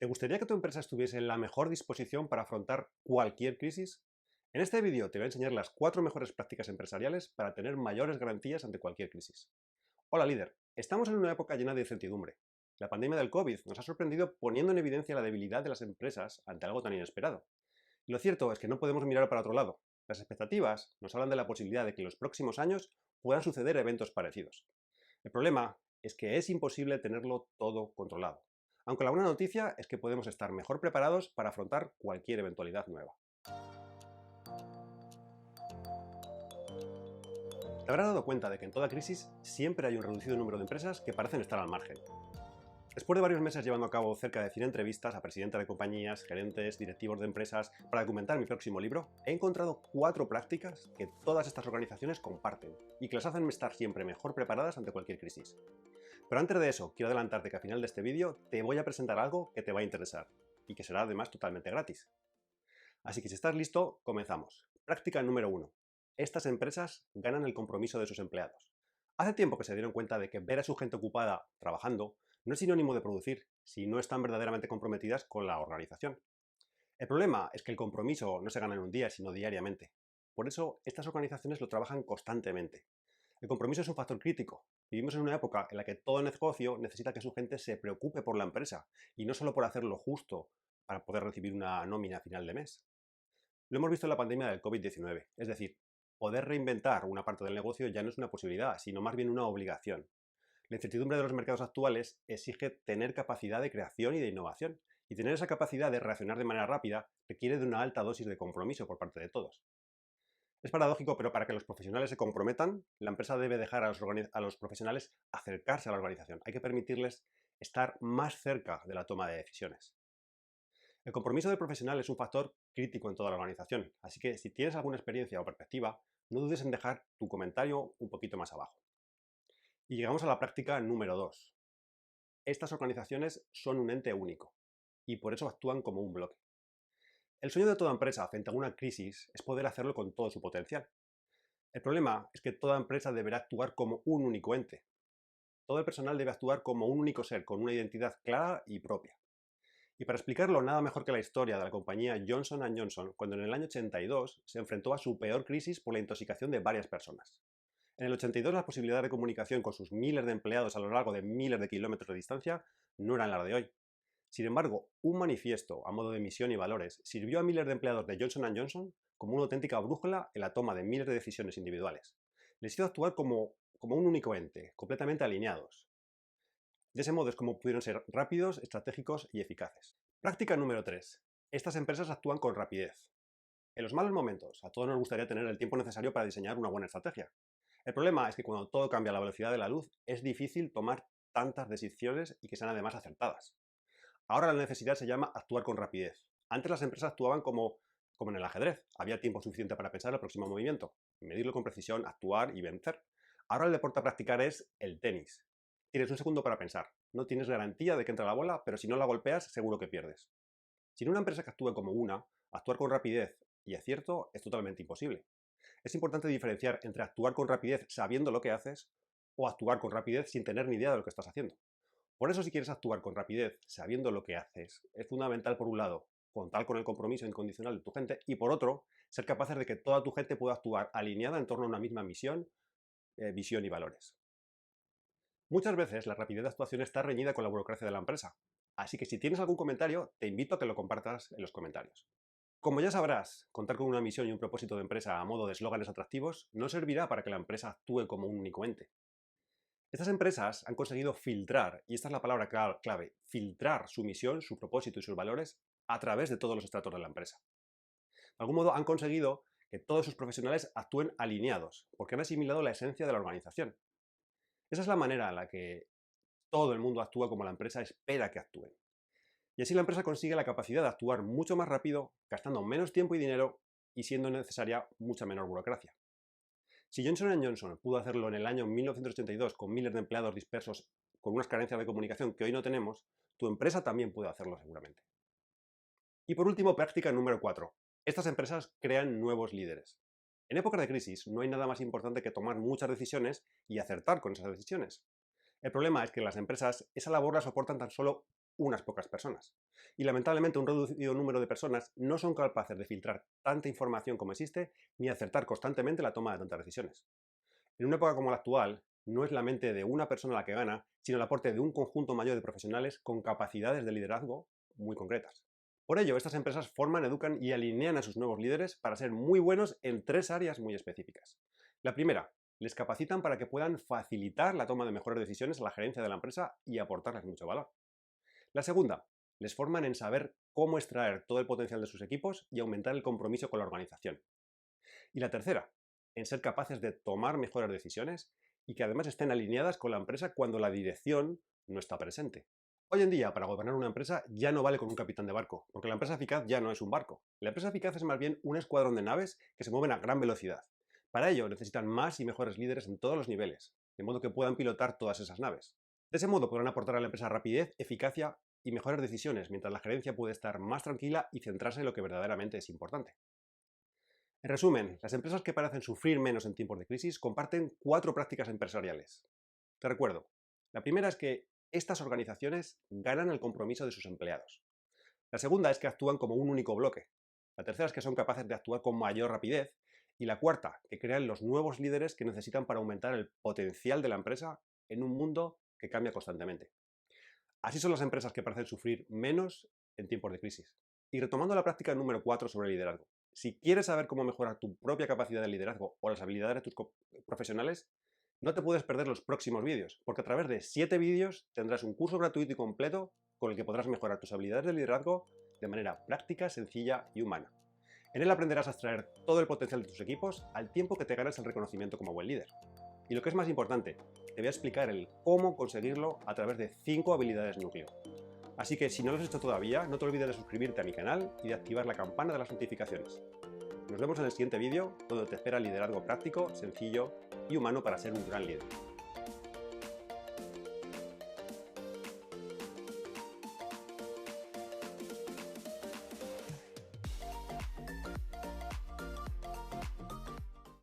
¿Te gustaría que tu empresa estuviese en la mejor disposición para afrontar cualquier crisis? En este vídeo te voy a enseñar las 4 mejores prácticas empresariales para tener mayores garantías ante cualquier crisis. Hola líder, estamos en una época llena de incertidumbre. La pandemia del COVID nos ha sorprendido poniendo en evidencia la debilidad de las empresas ante algo tan inesperado. Y lo cierto es que no podemos mirar para otro lado. Las expectativas nos hablan de la posibilidad de que en los próximos años puedan suceder eventos parecidos. El problema es que es imposible tenerlo todo controlado. Aunque la buena noticia es que podemos estar mejor preparados para afrontar cualquier eventualidad nueva. Te habrás dado cuenta de que en toda crisis siempre hay un reducido número de empresas que parecen estar al margen. Después de varios meses llevando a cabo cerca de 100 entrevistas a presidentes de compañías, gerentes, directivos de empresas para documentar mi próximo libro, he encontrado 4 prácticas que todas estas organizaciones comparten y que las hacen estar siempre mejor preparadas ante cualquier crisis. Pero antes de eso, quiero adelantarte que al final de este vídeo te voy a presentar algo que te va a interesar y que será además totalmente gratis. Así que si estás listo, comenzamos. Práctica número 1. Estas empresas ganan el compromiso de sus empleados. Hace tiempo que se dieron cuenta de que ver a su gente ocupada trabajando no es sinónimo de producir si no están verdaderamente comprometidas con la organización. El problema es que el compromiso no se gana en un día, sino diariamente. Por eso, estas organizaciones lo trabajan constantemente. El compromiso es un factor crítico. Vivimos en una época en la que todo negocio necesita que su gente se preocupe por la empresa y no solo por hacer lo justo para poder recibir una nómina a final de mes. Lo hemos visto en la pandemia del COVID-19, es decir, poder reinventar una parte del negocio ya no es una posibilidad, sino más bien una obligación. La incertidumbre de los mercados actuales exige tener capacidad de creación y de innovación, y tener esa capacidad de reaccionar de manera rápida requiere de una alta dosis de compromiso por parte de todos. Es paradójico, pero para que los profesionales se comprometan, la empresa debe dejar a los profesionales acercarse a la organización. Hay que permitirles estar más cerca de la toma de decisiones. El compromiso del profesional es un factor crítico en toda la organización, así que si tienes alguna experiencia o perspectiva, no dudes en dejar tu comentario un poquito más abajo. Y llegamos a la práctica número 2. Estas organizaciones son un ente único y por eso actúan como un bloque. El sueño de toda empresa frente a una crisis es poder hacerlo con todo su potencial. El problema es que toda empresa deberá actuar como un único ente. Todo el personal debe actuar como un único ser, con una identidad clara y propia. Y para explicarlo, nada mejor que la historia de la compañía Johnson & Johnson, cuando en el año 82 se enfrentó a su peor crisis por la intoxicación de varias personas. En el 82 las posibilidades de comunicación con sus miles de empleados a lo largo de miles de kilómetros de distancia no eran las de hoy. Sin embargo, un manifiesto a modo de misión y valores sirvió a miles de empleados de Johnson & Johnson como una auténtica brújula en la toma de miles de decisiones individuales. Les hizo actuar como un único ente, completamente alineados. De ese modo es como pudieron ser rápidos, estratégicos y eficaces. Práctica número 3. Estas empresas actúan con rapidez. En los malos momentos, a todos nos gustaría tener el tiempo necesario para diseñar una buena estrategia. El problema es que cuando todo cambia a la velocidad de la luz, es difícil tomar tantas decisiones y que sean además acertadas. Ahora la necesidad se llama actuar con rapidez. Antes las empresas actuaban como en el ajedrez. Había tiempo suficiente para pensar el próximo movimiento, medirlo con precisión, actuar y vencer. Ahora el deporte a practicar es el tenis. Tienes un segundo para pensar. No tienes garantía de que entre la bola, pero si no la golpeas, seguro que pierdes. Sin una empresa que actúe como una, actuar con rapidez y acierto es totalmente imposible. Es importante diferenciar entre actuar con rapidez sabiendo lo que haces o actuar con rapidez sin tener ni idea de lo que estás haciendo. Por eso, si quieres actuar con rapidez sabiendo lo que haces, es fundamental, por un lado, contar con el compromiso incondicional de tu gente y, por otro, ser capaces de que toda tu gente pueda actuar alineada en torno a una misma misión, visión y valores. Muchas veces la rapidez de actuación está reñida con la burocracia de la empresa, así que si tienes algún comentario, te invito a que lo compartas en los comentarios. Como ya sabrás, contar con una misión y un propósito de empresa a modo de eslóganes atractivos no servirá para que la empresa actúe como un único ente. Estas empresas han conseguido filtrar, y esta es la palabra clave, filtrar su misión, su propósito y sus valores a través de todos los estratos de la empresa. De algún modo han conseguido que todos sus profesionales actúen alineados, porque han asimilado la esencia de la organización. Esa es la manera en la que todo el mundo actúa como la empresa espera que actúen. Y así la empresa consigue la capacidad de actuar mucho más rápido, gastando menos tiempo y dinero y siendo necesaria mucha menor burocracia. Si Johnson & Johnson pudo hacerlo en el año 1982 con miles de empleados dispersos con unas carencias de comunicación que hoy no tenemos, tu empresa también puede hacerlo seguramente. Y por último, práctica número 4. Estas empresas crean nuevos líderes. En épocas de crisis no hay nada más importante que tomar muchas decisiones y acertar con esas decisiones. El problema es que las empresas esa labor la soportan tan solo unas pocas personas. Y lamentablemente un reducido número de personas no son capaces de filtrar tanta información como existe ni acertar constantemente la toma de tantas decisiones. En una época como la actual, no es la mente de una persona la que gana, sino el aporte de un conjunto mayor de profesionales con capacidades de liderazgo muy concretas. Por ello, estas empresas forman, educan y alinean a sus nuevos líderes para ser muy buenos en 3 áreas muy específicas. La primera, les capacitan para que puedan facilitar la toma de mejores decisiones a la gerencia de la empresa y aportarles mucho valor. La segunda, les forman en saber cómo extraer todo el potencial de sus equipos y aumentar el compromiso con la organización. Y la tercera, en ser capaces de tomar mejores decisiones y que además estén alineadas con la empresa cuando la dirección no está presente. Hoy en día, para gobernar una empresa ya no vale con un capitán de barco, porque la empresa eficaz ya no es un barco. La empresa eficaz es más bien un escuadrón de naves que se mueven a gran velocidad. Para ello necesitan más y mejores líderes en todos los niveles, de modo que puedan pilotar todas esas naves. De ese modo podrán aportar a la empresa rapidez, eficacia y mejores decisiones, mientras la gerencia puede estar más tranquila y centrarse en lo que verdaderamente es importante. En resumen, las empresas que parecen sufrir menos en tiempos de crisis comparten 4 prácticas empresariales. Te recuerdo, la primera es que estas organizaciones ganan el compromiso de sus empleados. La segunda es que actúan como un único bloque. La tercera es que son capaces de actuar con mayor rapidez. Y la cuarta, que crean los nuevos líderes que necesitan para aumentar el potencial de la empresa en un mundo que cambia constantemente. Así son las empresas que parecen sufrir menos en tiempos de crisis. Y retomando la práctica número 4 sobre liderazgo. Si quieres saber cómo mejorar tu propia capacidad de liderazgo o las habilidades de tus profesionales, no te puedes perder los próximos vídeos, porque a través de 7 vídeos tendrás un curso gratuito y completo con el que podrás mejorar tus habilidades de liderazgo de manera práctica, sencilla y humana. En él aprenderás a extraer todo el potencial de tus equipos al tiempo que te ganas el reconocimiento como buen líder. Y lo que es más importante, te voy a explicar el cómo conseguirlo a través de 5 habilidades núcleo. Así que si no lo has hecho todavía, no te olvides de suscribirte a mi canal y de activar la campana de las notificaciones. Nos vemos en el siguiente vídeo, donde te espera liderazgo práctico, sencillo y humano para ser un gran líder.